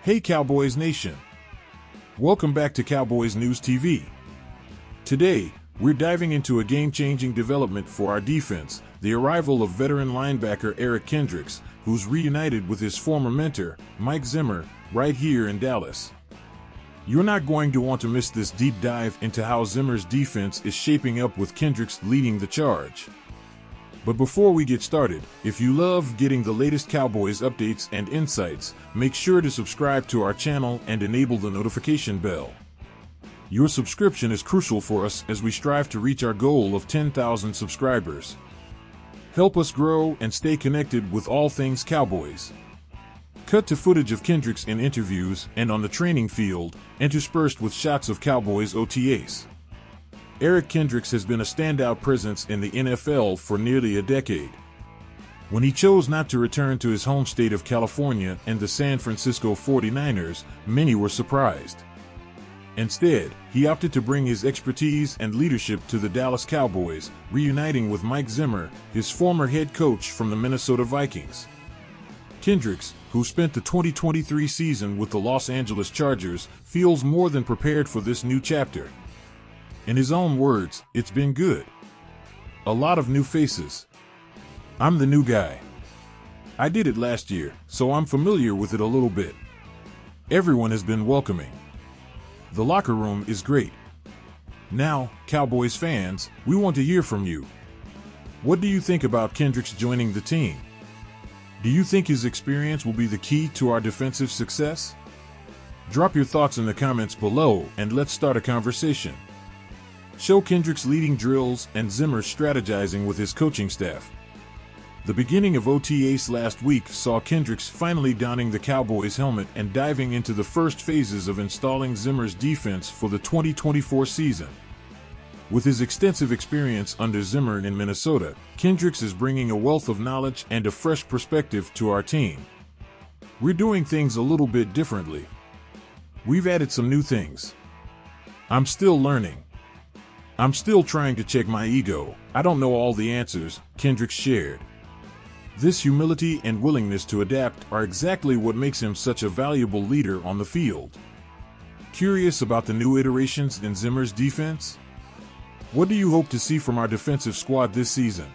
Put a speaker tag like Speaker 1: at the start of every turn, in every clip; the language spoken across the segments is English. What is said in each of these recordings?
Speaker 1: Hey Cowboys Nation! Welcome back to Cowboys News TV. Today, we're diving into a game-changing development for our defense, the arrival of veteran linebacker Eric Kendricks, who's reunited with his former mentor, Mike Zimmer, right here in Dallas. You're not going to want to miss this deep dive into how Zimmer's defense is shaping up with Kendricks leading the charge. But before we get started, if you love getting the latest Cowboys updates and insights, make sure to subscribe to our channel and enable the notification bell. Your subscription is crucial for us as we strive to reach our goal of 10,000 subscribers. Help us grow and stay connected with all things Cowboys. Cut to footage of Kendricks in interviews and on the training field, interspersed with shots of Cowboys OTAs. Eric Kendricks has been a standout presence in the NFL for nearly a decade. When he chose not to return to his home state of California and the San Francisco 49ers, many were surprised. Instead, he opted to bring his expertise and leadership to the Dallas Cowboys, reuniting with Mike Zimmer, his former head coach from the Minnesota Vikings. Kendricks, who spent the 2023 season with the Los Angeles Chargers, feels more than prepared for this new chapter. In his own words, "It's been good. A lot of new faces. I'm the new guy. I did it last year, so I'm familiar with it a little bit. Everyone has been welcoming. The locker room is great. Now, Cowboys fans, we want to hear from you. What do you think about Kendricks joining the team? Do you think his experience will be the key to our defensive success? Drop your thoughts in the comments below and let's start a conversation. Show Kendricks leading drills and Zimmer strategizing with his coaching staff. The beginning of OTAs last week saw Kendricks finally donning the Cowboys helmet and diving into the first phases of installing Zimmer's defense for the 2024 season. With his extensive experience under Zimmer in Minnesota, Kendricks is bringing a wealth of knowledge and a fresh perspective to our team. We're doing things a little bit differently. We've added some new things. I'm still learning. I'm still trying to check my ego. I don't know all the answers," Kendricks shared. This humility and willingness to adapt are exactly what makes him such a valuable leader on the field. Curious about the new iterations in Zimmer's defense? What do you hope to see from our defensive squad this season?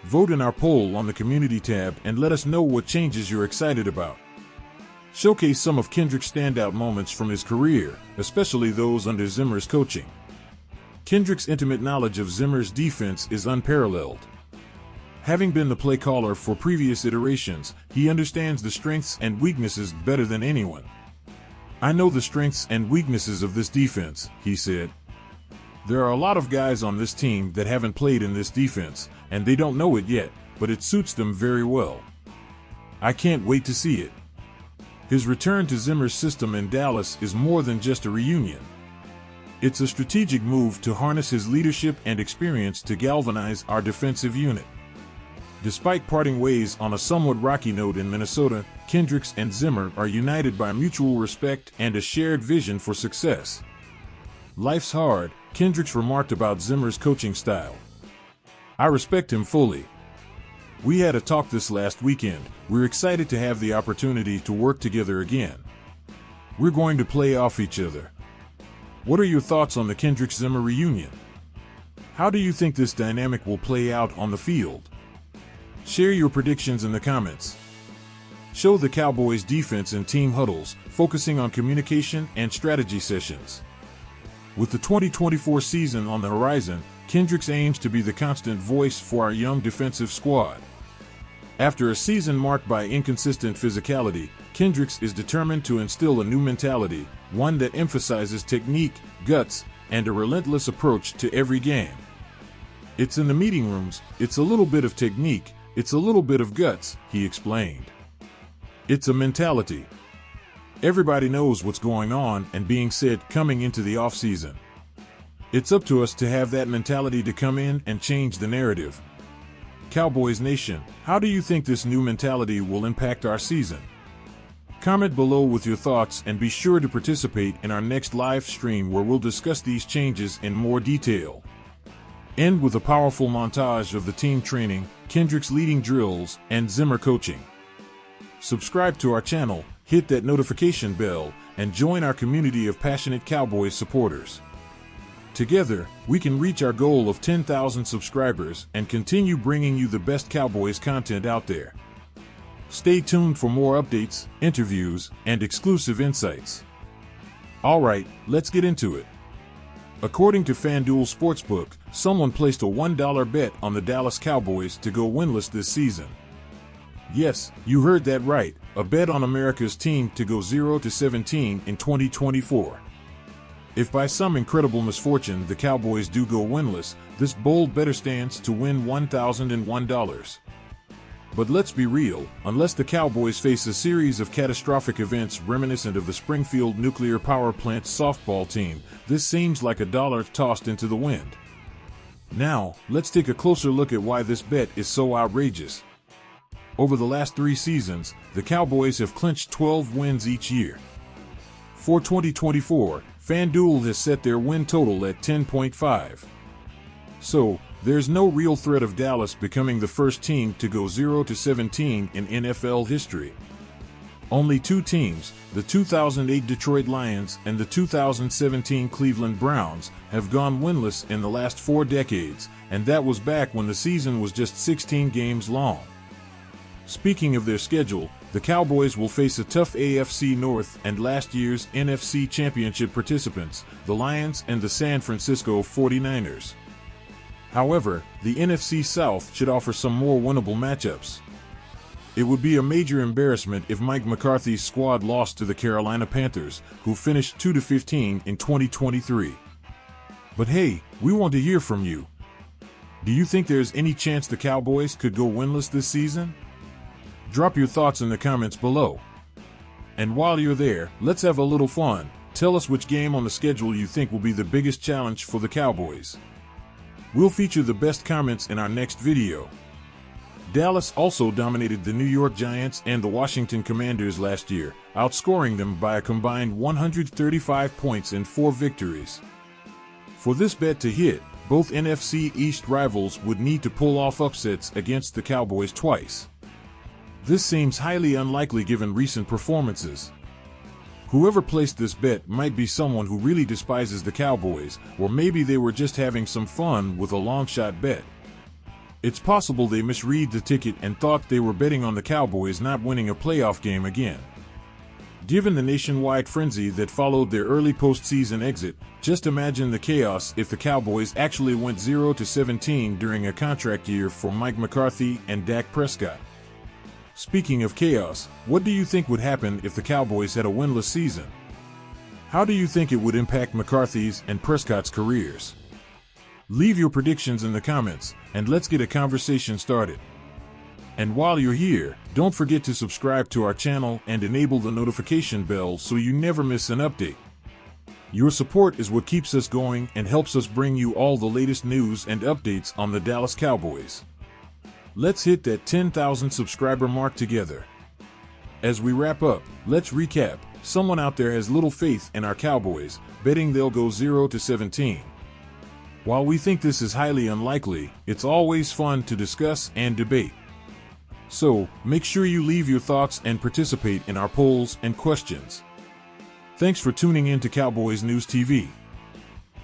Speaker 1: Vote in our poll on the community tab and let us know what changes you're excited about. Showcase some of Kendricks' standout moments from his career, especially those under Zimmer's coaching. Kendricks' intimate knowledge of Zimmer's defense is unparalleled. Having been the play caller for previous iterations, he understands the strengths and weaknesses better than anyone. "I know the strengths and weaknesses of this defense," he said. "There are a lot of guys on this team that haven't played in this defense, and they don't know it yet, but it suits them very well. I can't wait to see it." His return to Zimmer's system in Dallas is more than just a reunion. It's a strategic move to harness his leadership and experience to galvanize our defensive unit. Despite parting ways on a somewhat rocky note in Minnesota, Kendricks and Zimmer are united by mutual respect and a shared vision for success. "Life's hard," Kendricks remarked about Zimmer's coaching style. "I respect him fully. We had a talk this last weekend. We're excited to have the opportunity to work together again. We're going to play off each other." What are your thoughts on the Kendricks-Zimmer reunion? How do you think this dynamic will play out on the field? Share your predictions in the comments. Show the Cowboys defense in team huddles, focusing on communication and strategy sessions. With the 2024 season on the horizon, Kendricks aims to be the constant voice for our young defensive squad. After a season marked by inconsistent physicality, Kendricks is determined to instill a new mentality, one that emphasizes technique, guts, and a relentless approach to every game. "It's in the meeting rooms, it's a little bit of technique, it's a little bit of guts," he explained. "It's a mentality. Everybody knows what's going on and being said coming into the offseason. It's up to us to have that mentality to come in and change the narrative." Cowboys Nation, how do you think this new mentality will impact our season? Comment below with your thoughts and be sure to participate in our next live stream where we'll discuss these changes in more detail. End with a powerful montage of the team training, Kendricks leading drills, and Zimmer coaching. Subscribe to our channel, hit that notification bell, and join our community of passionate Cowboys supporters. Together, we can reach our goal of 10,000 subscribers and continue bringing you the best Cowboys content out there. Stay tuned for more updates, interviews, and exclusive insights. Alright, let's get into it. According to FanDuel Sportsbook, someone placed a $1 bet on the Dallas Cowboys to go winless this season. Yes, you heard that right, a bet on America's team to go 0-17 in 2024. If by some incredible misfortune the Cowboys do go winless, this bold bettor stands to win $1,001. But let's be real, unless the Cowboys face a series of catastrophic events reminiscent of the Springfield nuclear power plant softball team, this seems like a dollar tossed into the wind. Now, let's take a closer look at why this bet is so outrageous. Over the last 3 seasons, the Cowboys have clinched 12 wins each year. For 2024, FanDuel has set their win total at 10.5. So, there's no real threat of Dallas becoming the first team to go 0-17 in NFL history. Only 2 teams, the 2008 Detroit Lions and the 2017 Cleveland Browns, have gone winless in the last 4 decades, and that was back when the season was just 16 games long. Speaking of their schedule, the Cowboys will face a tough AFC North and last year's NFC Championship participants, the Lions and the San Francisco 49ers. However, the NFC South should offer some more winnable matchups. It would be a major embarrassment if Mike McCarthy's squad lost to the Carolina Panthers, who finished 2-15 in 2023. But hey, we want to hear from you. Do you think there's any chance the Cowboys could go winless this season? Drop your thoughts in the comments below. And while you're there, let's have a little fun. Tell us which game on the schedule you think will be the biggest challenge for the Cowboys. We'll feature the best comments in our next video. Dallas also dominated the New York Giants and the Washington Commanders last year, outscoring them by a combined 135 points in 4 victories. For this bet to hit, both NFC East rivals would need to pull off upsets against the Cowboys twice. This seems highly unlikely given recent performances. Whoever placed this bet might be someone who really despises the Cowboys, or maybe they were just having some fun with a long-shot bet. It's possible they misread the ticket and thought they were betting on the Cowboys not winning a playoff game again. Given the nationwide frenzy that followed their early postseason exit, just imagine the chaos if the Cowboys actually went 0-17 during a contract year for Mike McCarthy and Dak Prescott. Speaking of chaos, what do you think would happen if the Cowboys had a winless season? How do you think it would impact McCarthy's and Prescott's careers? Leave your predictions in the comments, and let's get a conversation started. And while you're here, don't forget to subscribe to our channel and enable the notification bell so you never miss an update. Your support is what keeps us going and helps us bring you all the latest news and updates on the Dallas Cowboys. Let's hit that 10,000 subscriber mark together. As we wrap up, let's recap. Someone out there has little faith in our Cowboys, betting they'll go 0-17. While we think this is highly unlikely, it's always fun to discuss and debate. So, make sure you leave your thoughts and participate in our polls and questions. Thanks for tuning in to Cowboys News TV.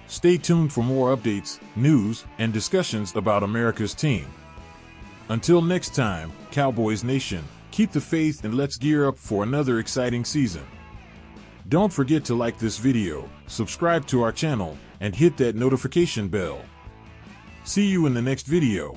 Speaker 1: Stay tuned for more updates, news, and discussions about America's team. Until next time, Cowboys Nation, keep the faith and let's gear up for another exciting season. Don't forget to like this video, subscribe to our channel, and hit that notification bell. See you in the next video.